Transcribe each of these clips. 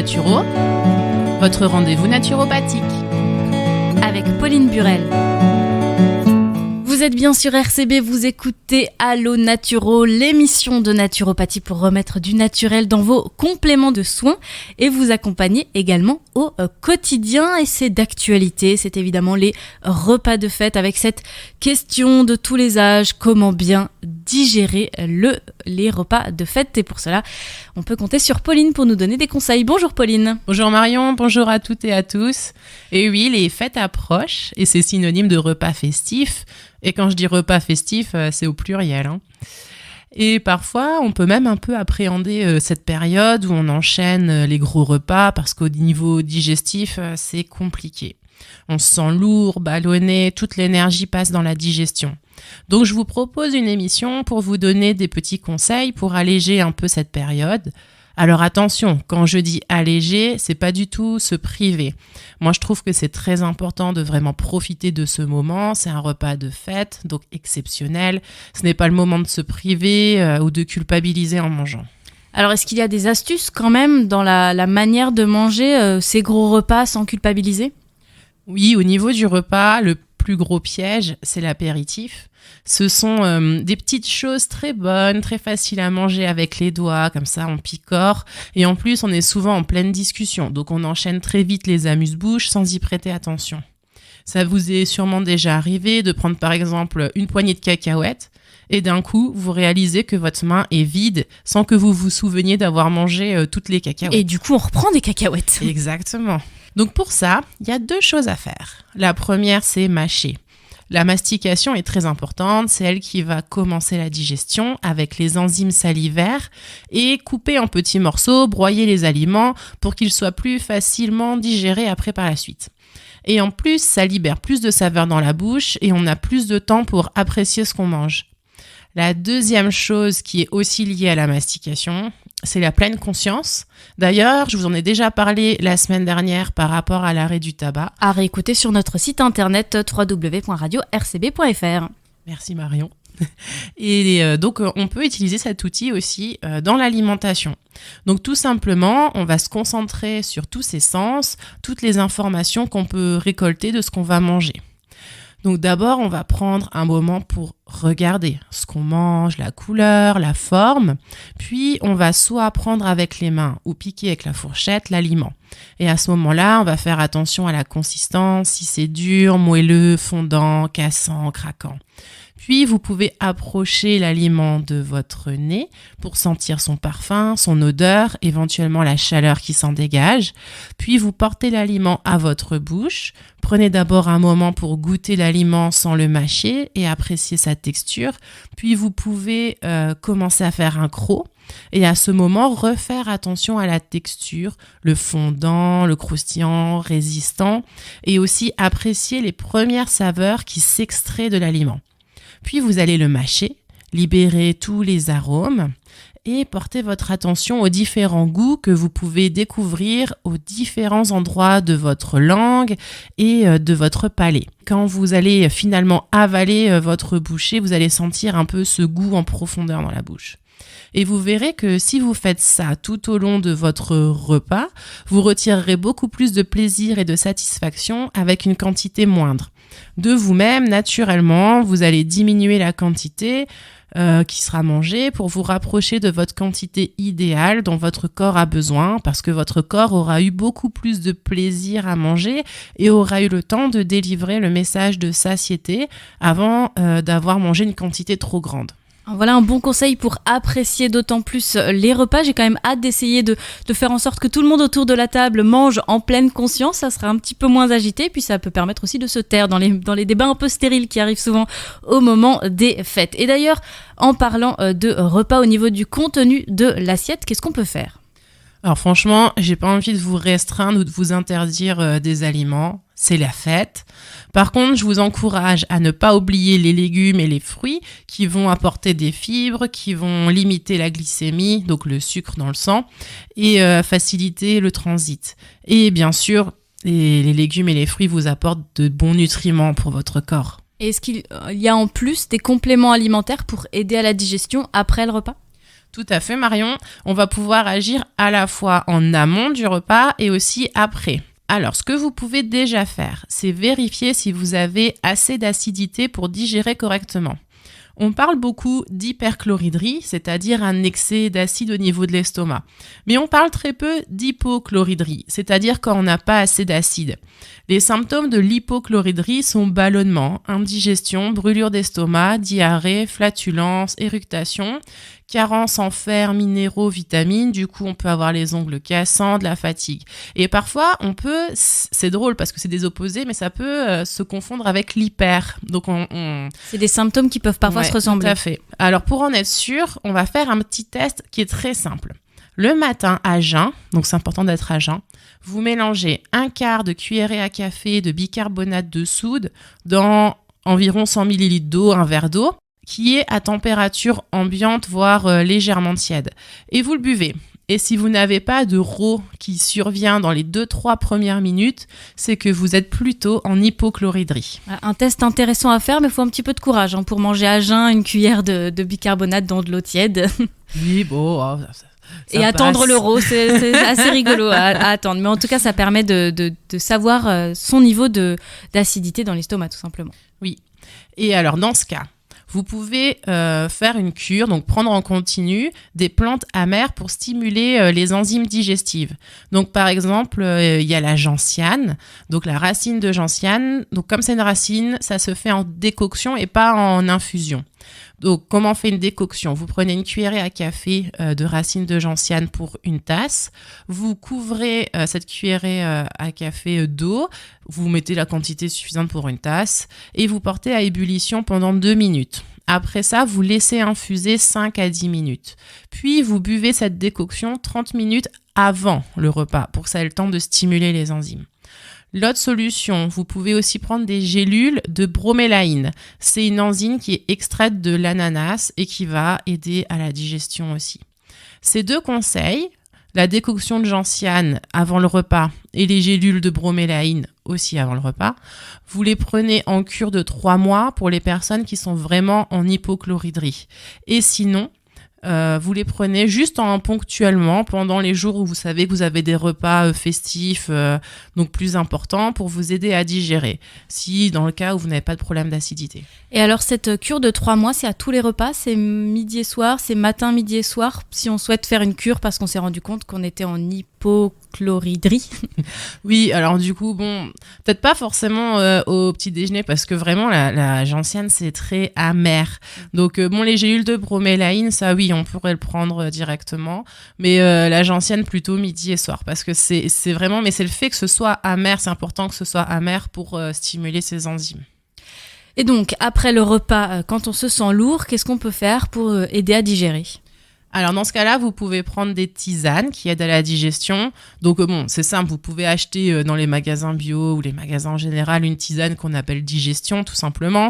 Naturo, votre rendez-vous naturopathique. Avec Pauline Burel. Vous êtes bien sur RCB, vous écoutez Allo Naturo, l'émission de naturopathie pour remettre du naturel dans vos compléments de soins et vous accompagner également au quotidien. Et c'est d'actualité, c'est évidemment les repas de fête avec cette question de tous les âges, comment bien digérer les repas de fête. Et pour cela, on peut compter sur Pauline pour nous donner des conseils. Bonjour Pauline. Bonjour Marion, bonjour à toutes et à tous. Et oui, les fêtes approchent et c'est synonyme de repas festifs. Et quand je dis repas festif, c'est au pluriel. Et parfois, on peut même un peu appréhender cette période où on enchaîne les gros repas parce qu'au niveau digestif, c'est compliqué. On se sent lourd, ballonné, toute l'énergie passe dans la digestion. Donc, je vous propose une émission pour vous donner des petits conseils pour alléger un peu cette période. Alors attention, quand je dis alléger, c'est pas du tout se priver. Moi, je trouve que c'est très important de vraiment profiter de ce moment. C'est un repas de fête, donc exceptionnel. Ce n'est pas le moment de se priver ou de culpabiliser en mangeant. Alors, est-ce qu'il y a des astuces quand même dans la manière de manger ces gros repas sans culpabiliser ? Oui, au niveau du repas, le plus gros piège, c'est l'apéritif. Ce sont des petites choses très bonnes, très faciles à manger avec les doigts, comme ça on picore. Et en plus, on est souvent en pleine discussion, donc on enchaîne très vite les amuse-bouches sans y prêter attention. Ça vous est sûrement déjà arrivé de prendre par exemple une poignée de cacahuètes et d'un coup, vous réalisez que votre main est vide sans que vous vous souveniez d'avoir mangé toutes les cacahuètes. Et du coup, on reprend des cacahuètes. Exactement. Donc pour ça, il y a 2 choses à faire. La première, c'est mâcher. La mastication est très importante, c'est elle qui va commencer la digestion avec les enzymes salivaires et couper en petits morceaux, broyer les aliments pour qu'ils soient plus facilement digérés après par la suite. Et en plus, ça libère plus de saveur dans la bouche et on a plus de temps pour apprécier ce qu'on mange. La deuxième chose qui est aussi liée à la mastication, c'est la pleine conscience. D'ailleurs, je vous en ai déjà parlé la semaine dernière par rapport à l'arrêt du tabac. À réécouter sur notre site internet www.radio-rcb.fr. Merci Marion. Et donc, on peut utiliser cet outil aussi dans l'alimentation. Donc, tout simplement, on va se concentrer sur tous ces sens, toutes les informations qu'on peut récolter de ce qu'on va manger. Donc d'abord, on va prendre un moment pour regarder ce qu'on mange, la couleur, la forme. Puis, on va soit prendre avec les mains ou piquer avec la fourchette l'aliment. Et à ce moment-là, on va faire attention à la consistance, si c'est dur, moelleux, fondant, cassant, craquant. Puis, vous pouvez approcher l'aliment de votre nez pour sentir son parfum, son odeur, éventuellement la chaleur qui s'en dégage. Puis, vous portez l'aliment à votre bouche. Prenez d'abord un moment pour goûter l'aliment sans le mâcher et apprécier sa texture. Puis, vous pouvez commencer à faire un croc. Et à ce moment, refaire attention à la texture, le fondant, le croustillant, résistant. Et aussi apprécier les premières saveurs qui s'extraient de l'aliment. Puis vous allez le mâcher, libérer tous les arômes et porter votre attention aux différents goûts que vous pouvez découvrir aux différents endroits de votre langue et de votre palais. Quand vous allez finalement avaler votre bouchée, vous allez sentir un peu ce goût en profondeur dans la bouche. Et vous verrez que si vous faites ça tout au long de votre repas, vous retirerez beaucoup plus de plaisir et de satisfaction avec une quantité moindre. De vous-même, naturellement, vous allez diminuer la quantité qui sera mangée pour vous rapprocher de votre quantité idéale dont votre corps a besoin parce que votre corps aura eu beaucoup plus de plaisir à manger et aura eu le temps de délivrer le message de satiété avant d'avoir mangé une quantité trop grande. Voilà un bon conseil pour apprécier d'autant plus les repas. J'ai quand même hâte d'essayer de faire en sorte que tout le monde autour de la table mange en pleine conscience. Ça sera un petit peu moins agité, puis ça peut permettre aussi de se taire dans les débats un peu stériles qui arrivent souvent au moment des fêtes. Et d'ailleurs, en parlant de repas au niveau du contenu de l'assiette, qu'est-ce qu'on peut faire ? Alors franchement, j'ai pas envie de vous restreindre ou de vous interdire des aliments. C'est la fête. Par contre, je vous encourage à ne pas oublier les légumes et les fruits qui vont apporter des fibres, qui vont limiter la glycémie, donc le sucre dans le sang, et faciliter le transit. Et bien sûr, les légumes et les fruits vous apportent de bons nutriments pour votre corps. Et est-ce qu'il y a en plus des compléments alimentaires pour aider à la digestion après le repas ? Tout à fait, Marion. On va pouvoir agir à la fois en amont du repas et aussi après. Alors, ce que vous pouvez déjà faire, c'est vérifier si vous avez assez d'acidité pour digérer correctement. On parle beaucoup d'hyperchloridrie, c'est-à-dire un excès d'acide au niveau de l'estomac. Mais on parle très peu d'hypochloridrie, c'est-à-dire quand on n'a pas assez d'acide. Les symptômes de l'hypochloridrie sont ballonnement, indigestion, brûlure d'estomac, diarrhée, flatulence, éructation, carence en fer, minéraux, vitamines. Du coup, on peut avoir les ongles cassants, de la fatigue. Et parfois, c'est drôle parce que c'est des opposés, mais ça peut se confondre avec l'hyper. Donc, c'est des symptômes qui peuvent parfois se ressembler. Tout à fait. Alors, pour en être sûr, on va faire un petit test qui est très simple. Le matin à jeun, donc c'est important d'être à jeun, vous mélangez 1/4 de cuillerée à café de bicarbonate de soude dans environ 100 ml d'eau, un verre d'eau, qui est à température ambiante, voire légèrement tiède. Et vous le buvez. Et si vous n'avez pas de RAW qui survient dans les 2-3 premières minutes, c'est que vous êtes plutôt en hypochloridrie. Un test intéressant à faire, mais il faut un petit peu de courage pour manger à jeun une cuillère de bicarbonate dans de l'eau tiède. Oui, bon... et attendre le RAW, c'est assez rigolo à attendre. Mais en tout cas, ça permet de savoir son niveau d'acidité dans l'estomac, tout simplement. Oui. Et alors, dans ce cas, vous pouvez faire une cure, donc prendre en continu des plantes amères pour stimuler les enzymes digestives. Donc, par exemple, il y a la gentiane, donc la racine de gentiane. Donc, comme c'est une racine, ça se fait en décoction et pas en infusion. Donc, comment on fait une décoction ? Vous prenez une cuillerée à café de racine de gentiane pour une tasse. Vous couvrez cette cuillerée à café d'eau. Vous mettez la quantité suffisante pour une tasse et vous portez à ébullition pendant 2 minutes. Après ça, vous laissez infuser 5 à 10 minutes. Puis, vous buvez cette décoction 30 minutes avant le repas pour que ça ait le temps de stimuler les enzymes. L'autre solution, vous pouvez aussi prendre des gélules de bromélaïne. C'est une enzyme qui est extraite de l'ananas et qui va aider à la digestion aussi. Ces 2 conseils, la décoction de gentiane avant le repas et les gélules de bromélaïne aussi avant le repas, vous les prenez en cure de 3 mois pour les personnes qui sont vraiment en hypochloridrie. Et sinon, vous les prenez juste ponctuellement pendant les jours où vous savez que vous avez des repas festifs, donc plus importants, pour vous aider à digérer, si dans le cas où vous n'avez pas de problème d'acidité. Et alors cette cure de 3 mois, c'est à tous les repas, c'est midi et soir, c'est matin, midi et soir, si on souhaite faire une cure parce qu'on s'est rendu compte qu'on était en hypochloridrie. Oui, alors du coup, peut-être pas forcément au petit déjeuner parce que vraiment la gentiane c'est très amer. Donc les gélules de bromélaïne, ça oui, on pourrait le prendre directement, mais la gentiane plutôt midi et soir parce que c'est vraiment, mais c'est le fait que ce soit amer, c'est important que ce soit amer pour stimuler ces enzymes. Et donc après le repas, quand on se sent lourd, qu'est-ce qu'on peut faire pour aider à digérer ? Alors dans ce cas-là, vous pouvez prendre des tisanes qui aident à la digestion. Donc c'est simple, vous pouvez acheter dans les magasins bio ou les magasins en général une tisane qu'on appelle digestion tout simplement.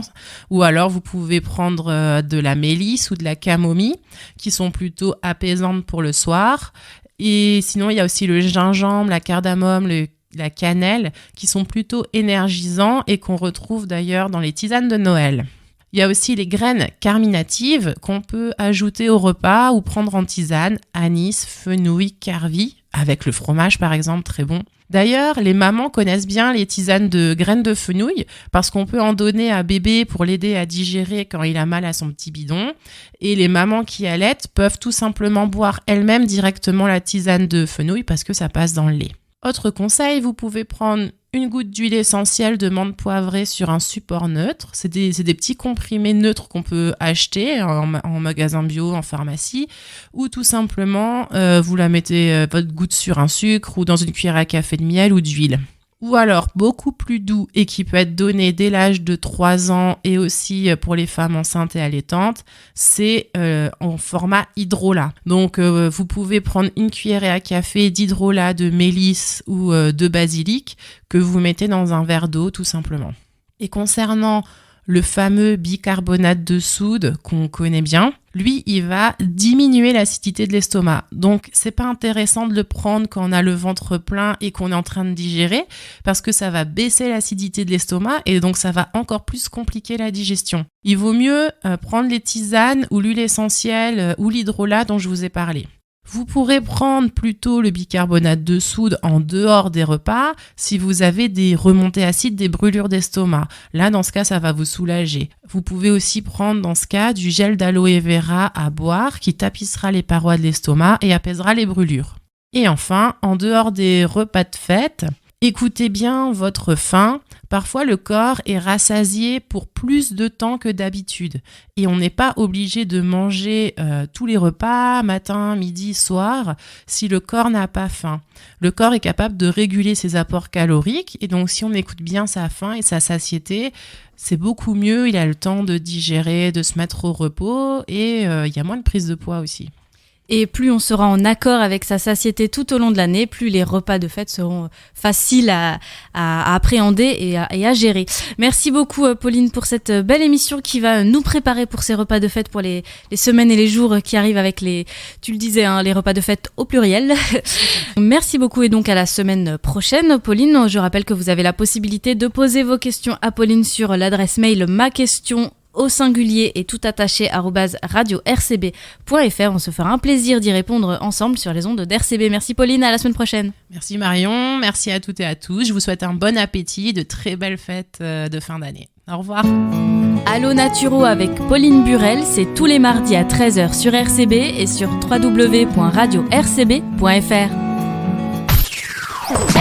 Ou alors vous pouvez prendre de la mélisse ou de la camomille qui sont plutôt apaisantes pour le soir. Et sinon, il y a aussi le gingembre, la cardamome, la cannelle qui sont plutôt énergisants et qu'on retrouve d'ailleurs dans les tisanes de Noël. Il y a aussi les graines carminatives qu'on peut ajouter au repas ou prendre en tisane, anis, fenouil, carvi, avec le fromage par exemple, très bon. D'ailleurs, les mamans connaissent bien les tisanes de graines de fenouil parce qu'on peut en donner à bébé pour l'aider à digérer quand il a mal à son petit bidon. Et les mamans qui allaitent peuvent tout simplement boire elles-mêmes directement la tisane de fenouil parce que ça passe dans le lait. Autre conseil, vous pouvez prendre une goutte d'huile essentielle de menthe poivrée sur un support neutre. C'est des petits comprimés neutres qu'on peut acheter en magasin bio, en pharmacie, ou tout simplement, vous la mettez votre goutte sur un sucre ou dans une cuillère à café de miel ou d'huile. Ou alors, beaucoup plus doux et qui peut être donné dès l'âge de 3 ans et aussi pour les femmes enceintes et allaitantes, c'est en format hydrolat. Donc, vous pouvez prendre une cuillerée à café d'hydrolat de mélisse ou de basilic que vous mettez dans un verre d'eau tout simplement. Et concernant le fameux bicarbonate de soude qu'on connaît bien, lui, il va diminuer l'acidité de l'estomac. Donc, c'est pas intéressant de le prendre quand on a le ventre plein et qu'on est en train de digérer parce que ça va baisser l'acidité de l'estomac et donc ça va encore plus compliquer la digestion. Il vaut mieux prendre les tisanes ou l'huile essentielle ou l'hydrolat dont je vous ai parlé. Vous pourrez prendre plutôt le bicarbonate de soude en dehors des repas si vous avez des remontées acides, des brûlures d'estomac. Là, dans ce cas, ça va vous soulager. Vous pouvez aussi prendre dans ce cas du gel d'aloe vera à boire qui tapissera les parois de l'estomac et apaisera les brûlures. Et enfin, en dehors des repas de fête, écoutez bien votre faim. Parfois, le corps est rassasié pour plus de temps que d'habitude. Et on n'est pas obligé de manger tous les repas, matin, midi, soir, si le corps n'a pas faim. Le corps est capable de réguler ses apports caloriques. Et donc, si on écoute bien sa faim et sa satiété, c'est beaucoup mieux. Il a le temps de digérer, de se mettre au repos et il y a moins de prise de poids aussi. Et plus on sera en accord avec sa satiété tout au long de l'année, plus les repas de fête seront faciles à appréhender et à gérer. Merci beaucoup Pauline pour cette belle émission qui va nous préparer pour ces repas de fête pour les semaines et les jours qui arrivent avec tu le disais, les repas de fête au pluriel. Merci beaucoup et donc à la semaine prochaine Pauline. Je rappelle que vous avez la possibilité de poser vos questions à Pauline sur l'adresse mail maquestion au singulier et tout attaché @radio-rcb.fr. On se fera un plaisir d'y répondre ensemble sur les ondes d'RCB. Merci Pauline, à la semaine prochaine. Merci Marion, merci à toutes et à tous. Je vous souhaite un bon appétit, de très belles fêtes de fin d'année. Au revoir. Allo Naturo avec Pauline Burel, c'est tous les mardis à 13h sur RCB et sur www.radio-rcb.fr.